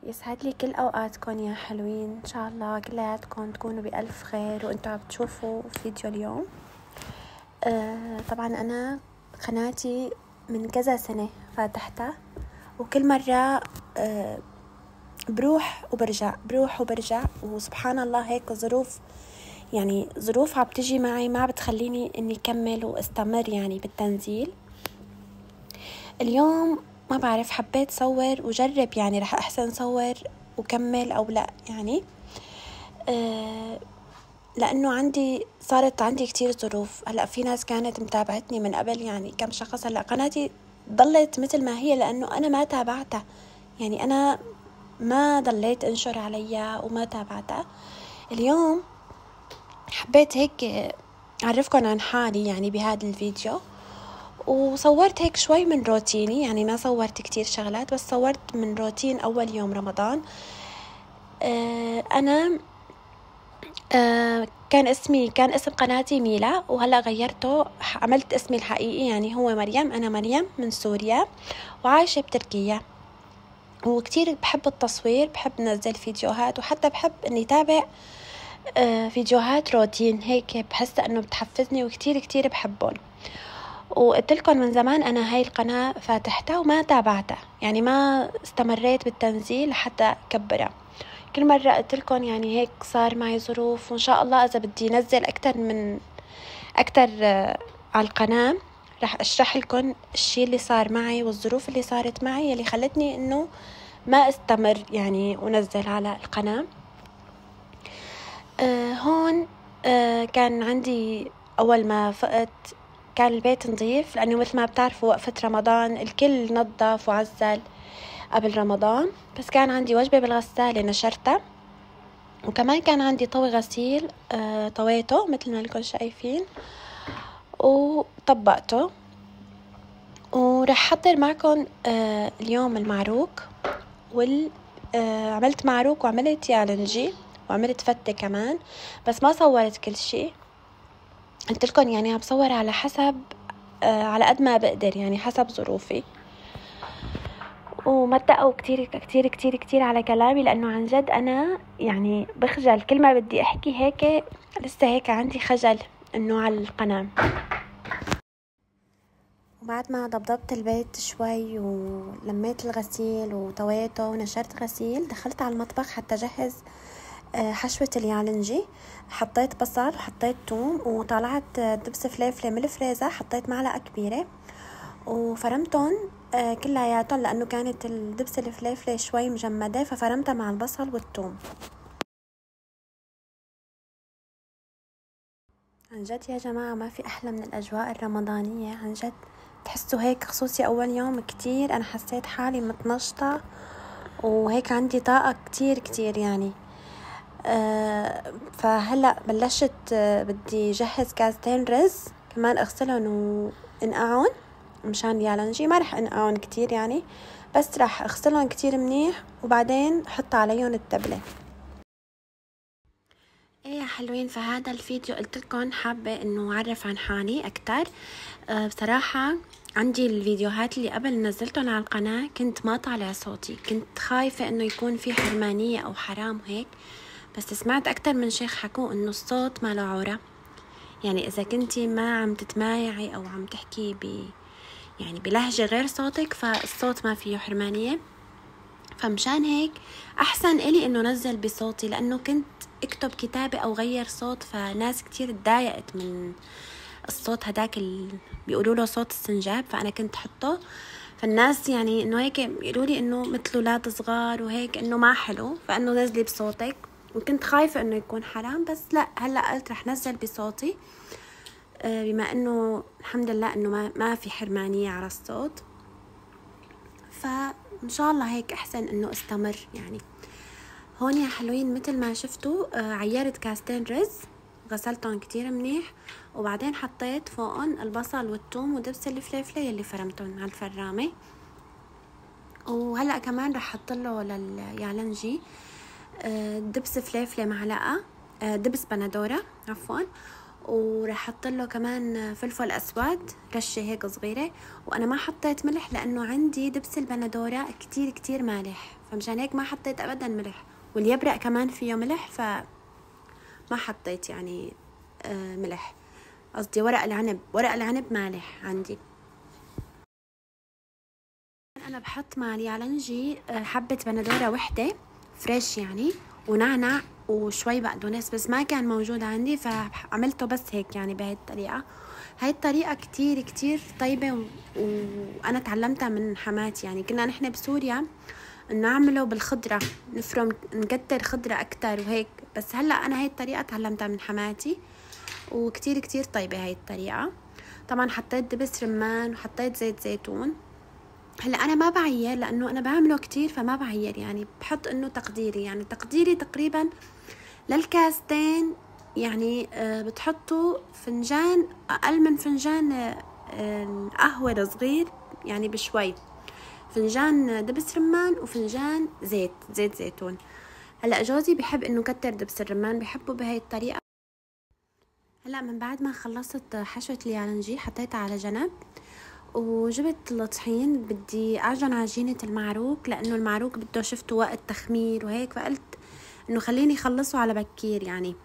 يسعد لي كل أوقاتكم يا حلوين. إن شاء الله كلياتكم تكونوا بألف خير وإنتوا عم تشوفوا فيديو اليوم. طبعا أنا قناتي من كذا سنة فاتحتها، وكل مرة بروح وبرجع، وسبحان الله هيك ظروف عم تجي معي ما بتخليني إني كمل واستمر بالتنزيل. اليوم ما بعرف، حبيت صور وجرب رح أحسن صور وكمل أو لا لأنه صارت عندي كتير ظروف. هلأ في ناس كانت متابعتني من قبل كم شخص، هلأ قناتي ضلت مثل ما هي لأنه أنا ما تابعتها، أنا ما ضليت أنشر عليها وما تابعتها. اليوم حبيت هيك أعرفكم عن حالي بهذا الفيديو، وصورت هيك شوي من روتيني، ما صورت كتير شغلات بس صورت من روتين أول يوم رمضان. أنا كان اسم قناتي ميلا، وهلأ غيرته، عملت اسمي الحقيقي هو مريم. أنا مريم من سوريا وعايشة بتركيا، وكتير بحب التصوير، بحب نزل فيديوهات، وحتى بحب أني تابع فيديوهات روتين هيك، بحس أنه بتحفزني وكتير كتير بحبهم. وقلت لكم من زمان أنا هاي القناة فاتحتها وما تابعتها، ما استمريت بالتنزيل لحتى كبرها. كل مرة قلت لكم هيك صار معي ظروف، وإن شاء الله إذا بدي نزل أكتر على القناة رح أشرح لكم الشيء اللي صار معي والظروف اللي صارت معي اللي خلتني إنه ما استمر ونزل على القناة. هون كان عندي أول ما فقت كان البيت نظيف، لأنه مثل ما بتعرفوا وقفة رمضان الكل نظف وعزل قبل رمضان، بس كان عندي وجبة بالغسالة نشرتها، وكمان كان عندي طوي غسيل طويته مثل ما لكم شايفين وطبقته. ورح حضر معكم اليوم المعروك عملت معروك وعملت يالنجي وعملت فتة كمان، بس ما صورت كل شيء. قلت لكم عم بصور على حسب على قد ما بقدر، حسب ظروفي. وما تدقوا كتير كتير كتير كتير على كلامي، لأنه عن جد أنا بخجل كل ما بدي أحكي هيك، لسه هيك عندي خجل إنه على القناة. وبعد ما ضبطت البيت شوي ولميت الغسيل وطويته ونشرت غسيل، دخلت على المطبخ حتى أجهز حشوة اليالنجي. حطيت بصل وحطيت توم وطلعت دبس فليفلة من الفريزر، حطيت معلقة كبيرة وفرمتهم كلياتهم، لأنه كانت الدبس الفليفلة شوي مجمدة ففرمتها مع البصل والثوم. عن جد يا جماعة ما في أحلى من الأجواء الرمضانية، عن جد تحسوا هيك، خصوصي أول يوم كتير أنا حسيت حالي متنشطة وهيك عندي طاقة كتير كتير فهلأ بلشت بدي جهز كاستين رز كمان أغسلهم وانقعهم مشان يالنجي. ما رح انقعهم كتير بس رح اغسلهم كتير منيح وبعدين حط عليهم التبلة. ايه يا حلوين، فهذا الفيديو قلت لكم حابة انه اعرف عن حالي اكتر. بصراحة عندي الفيديوهات اللي قبل نزلتهم على القناة كنت ما طالع صوتي، كنت خايفة انه يكون في حرمانية او حرام هيك، بس سمعت اكتر من شيخ حكوا انه الصوت ما له عورة. اذا كنتي ما عم تتمايعي او عم تحكي بلهجة غير صوتك فالصوت ما فيه حرمانية. فمشان هيك احسن الي انه نزل بصوتي، لانه كنت اكتب كتابة او غير صوت فناس كتير تضايقت من الصوت هداك اللي بيقولوا له صوت السنجاب، فانا كنت حطه. فالناس انه هيك يقولوا لي انه مثل اولاد صغار وهيك انه ما حلو، فانه نزلي بصوتك. وكنت خايفة انه يكون حرام، بس لا، هلا قلت رح نزل بصوتي بما انه الحمد لله انه ما في حرمانية على الصوت، فان شاء الله هيك احسن انه استمر. هون يا حلوين مثل ما شفتوا عيرت كاستين رز، غسلتهم كتير منيح، وبعدين حطيت فوقهم البصل والثوم ودبس الفليفلة يلي فرمتهم على الفرامة. وهلأ كمان رح احط له لليالنجي دبس فليفلة معلقة، دبس بندورة عفوا، وراح احط له كمان فلفل اسود رشه هيك صغيره. وانا ما حطيت ملح لانه عندي دبس البندوره كتير كتير مالح، فمشان هيك ما حطيت ابدا ملح. واليبرق كمان فيه ملح فما حطيت يعني ملح، قصدي ورق العنب مالح عندي. انا بحط مع اليالنجي حبه بندوره وحده فريش يعني، ونعنع وشوي بقدونس، بس ما كان موجود عندي فعملته بس هيك يعني بهي الطريقه. هاي الطريقه كتير كتير طيبه وانا تعلمتها من حماتي. يعني كنا نحن بسوريا نعمله بالخضره، نفرم نكتر خضره اكتر وهيك، بس هلا انا هاي الطريقه تعلمتها من حماتي وكتير كتير طيبه هاي الطريقه. طبعا حطيت دبس رمان وحطيت زيت زيتون. هلا انا ما بعير لانه انا بعمله كتير فما بعير، يعني بحط انه تقديري، يعني تقديري تقريبا للكاستين. يعني بتحطوا فنجان، اقل من فنجان قهوة صغير يعني بشوي، فنجان دبس رمان وفنجان زيت زيتون. هلا جوزي بحب انه كتر دبس الرمان، بحبه بهاي الطريقة. هلا من بعد ما خلصت حشوة اليالنجي حطيتها على جنب، وجبت الطحين. بدي اعجن عجينة المعروك لانه المعروك بده شفته وقت تخمير وهيك، فقلت انه خليني اخلصه على بكير. يعني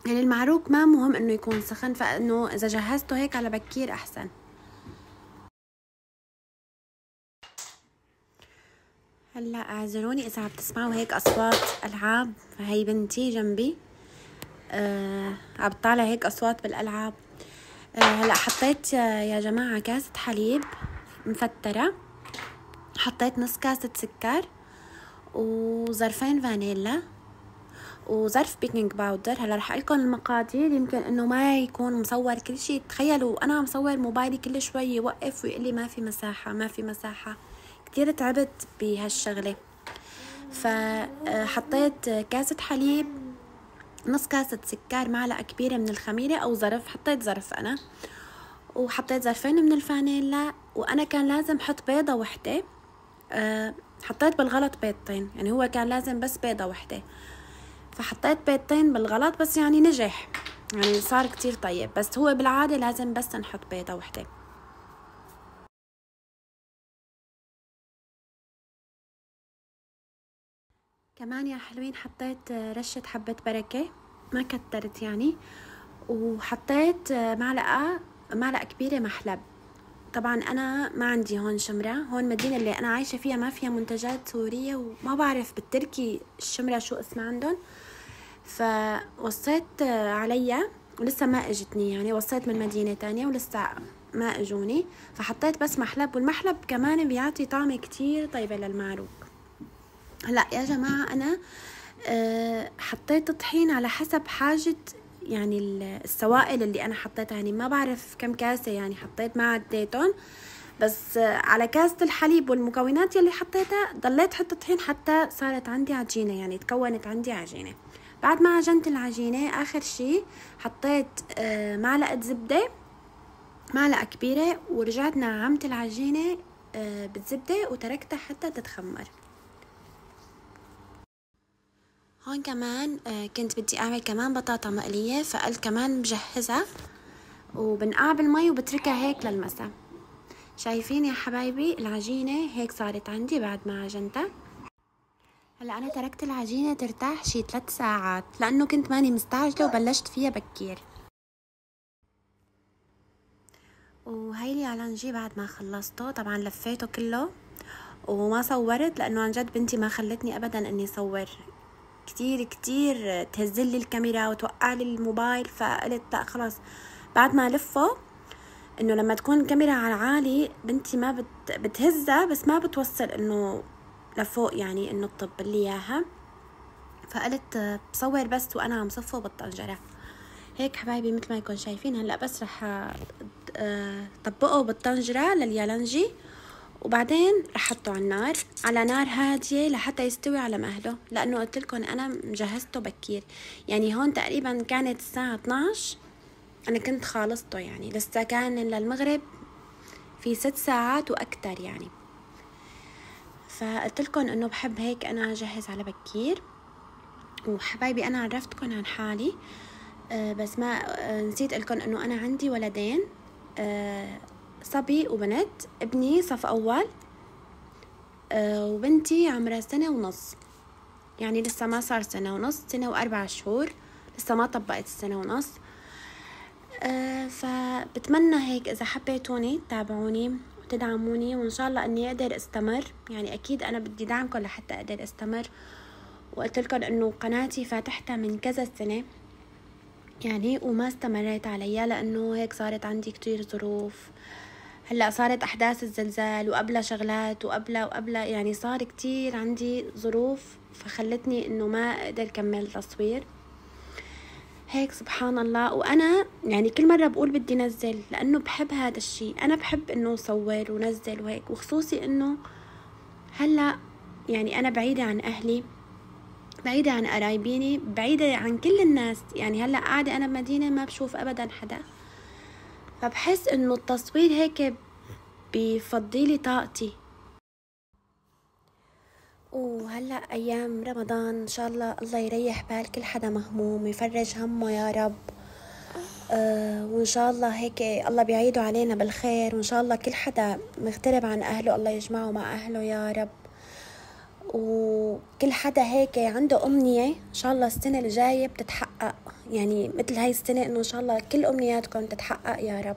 المعروك ما مهم انه يكون سخن، فانه اذا جهزته هيك على بكير احسن. هلا اعذروني اذا عم تسمعوا هيك اصوات العاب، فهي بنتي جنبي عم بتطالع هيك اصوات بالالعاب. هلا حطيت يا جماعة كاسة حليب مفترة، حطيت نص كاسة سكر وظرفين فانيلا وظرف بيكنج باودر. هلا رح اقول لكم المقادير، يمكن انه ما يكون مصور كل شيء. تخيلوا انا عم صور موبايلي كل شوي يوقف ويقول لي ما في مساحة ما في مساحة، كتير تعبت بهالشغلة. فحطيت كاسة حليب، نص كاسة سكر، معلقة كبيرة من الخميرة او ظرف، حطيت ظرف انا، وحطيت ظرفين من الفانيلا. وانا كان لازم احط بيضة وحدة، حطيت بالغلط بيضتين، يعني هو كان لازم بس بيضة وحدة، فحطيت بيضتين بالغلط، بس يعني نجح، يعني صار كتير طيب. بس هو بالعادة لازم بس نحط بيضة وحدة. كمان يا حلوين حطيت رشة حبة بركة، ما كترت يعني. وحطيت معلقة كبيرة محلب. طبعا انا ما عندي هون شمرة، هون المدينة اللي انا عايشة فيها ما فيها منتجات سورية، وما بعرف بالتركي الشمرة شو اسمها عندهم. فوصيت عليا ولسه ما اجتني، يعني وصيت من مدينة تانية ولسه ما اجوني، فحطيت بس محلب. والمحلب كمان بيعطي طعم كتير طيبة للمعروك. هلا يا جماعة انا حطيت طحين على حسب حاجة يعني السوائل اللي انا حطيتها، يعني ما بعرف كم كاسة يعني حطيت، ما عديتهم، بس على كاسة الحليب والمكونات يلي حطيتها ضليت حط طحين حتى صارت عندي عجينة، يعني تكونت عندي عجينة. بعد ما عجنت العجينة اخر شي حطيت معلقة زبدة، معلقة كبيرة، ورجعت نعمت العجينة بالزبدة وتركتها حتى تتخمر. هون كمان كنت بدي اعمل كمان بطاطا مقلية، فقلت كمان بجهزها وبنقع بالمي وبتركها هيك للمسا. شايفين يا حبايبي العجينة هيك صارت عندي بعد ما عجنتها. هلا انا تركت العجينة ترتاح شي 3 ساعات لانه كنت ماني مستعجلة وبلشت فيها بكير. وهي اليالنجي بعد ما خلصته طبعا لفيته كله وما صورت لانه عن جد بنتي ما خلتني ابدا اني صور، كتير كتير تهزلي الكاميرا وتوقع لي الموبايل، فقلت لا خلاص. بعد ما لفه انه لما تكون الكاميرا على عالي بنتي ما بتهزها بس ما بتوصل انه لفوق، يعني انه تطب لي اياها، فقلت بصور بس وانا عم صفه بالطنجرة. هيك حبايبي مثل ما يكون شايفين. هلا بس رح طبقه بالطنجرة لليالنجي، وبعدين رح حطه على النار على نار هادية لحتى يستوي على مهله، لانه قلت لكم انا مجهزته بكير. يعني هون تقريبا كانت الساعة 12 انا كنت خالصته، يعني لسه كان للمغرب في 6 ساعات واكتر يعني. فقلت لكم انه بحب هيك انا اجهز على بكير. وحبايبي انا عرفتكم عن حالي، بس ما نسيت لكم انه انا عندي ولدين، صبي وبنت. ابني صف اول، وبنتي عمرها 1.5 سنة، يعني لسه ما صار 1.5 سنة، 1 و4 شهور، لسه ما طبقت 1.5 سنة. فبتمنى هيك اذا حبيتوني تتابعوني وتدعموني، وان شاء الله اني اقدر استمر. يعني اكيد انا بدي دعمكم لحتى اقدر استمر. وقلت لكم انه قناتي فاتحتها من كذا سنة يعني، وما استمريت عليها لانه هيك صارت عندي كتير ظروف. هلا صارت احداث الزلزال وقبلها شغلات وقبلها يعني صار كتير عندي ظروف فخلتني انه ما اقدر كمل تصوير هيك. سبحان الله. وانا يعني كل مرة بقول بدي نزل لانه بحب هذا الشيء، انا بحب انه صور ونزل وهيك، وخصوصي انه هلا يعني انا بعيدة عن اهلي، بعيدة عن قرايبيني، بعيدة عن كل الناس. يعني هلا قاعدة انا بمدينة ما بشوف ابدا حدا، فبحس انه التصوير هيك بيفضيلي طاقتي. وهلا ايام رمضان ان شاء الله الله يريح بال كل حدا مهموم ويفرج همه يا رب. وان شاء الله هيك الله بيعيده علينا بالخير، وان شاء الله كل حدا مغترب عن اهله الله يجمعه مع اهله يا رب. وكل حدا هيك عنده امنية ان شاء الله السنة الجاية بتتحقق، يعني مثل هاي السنة انه ان شاء الله كل امنياتكم تتحقق يا رب.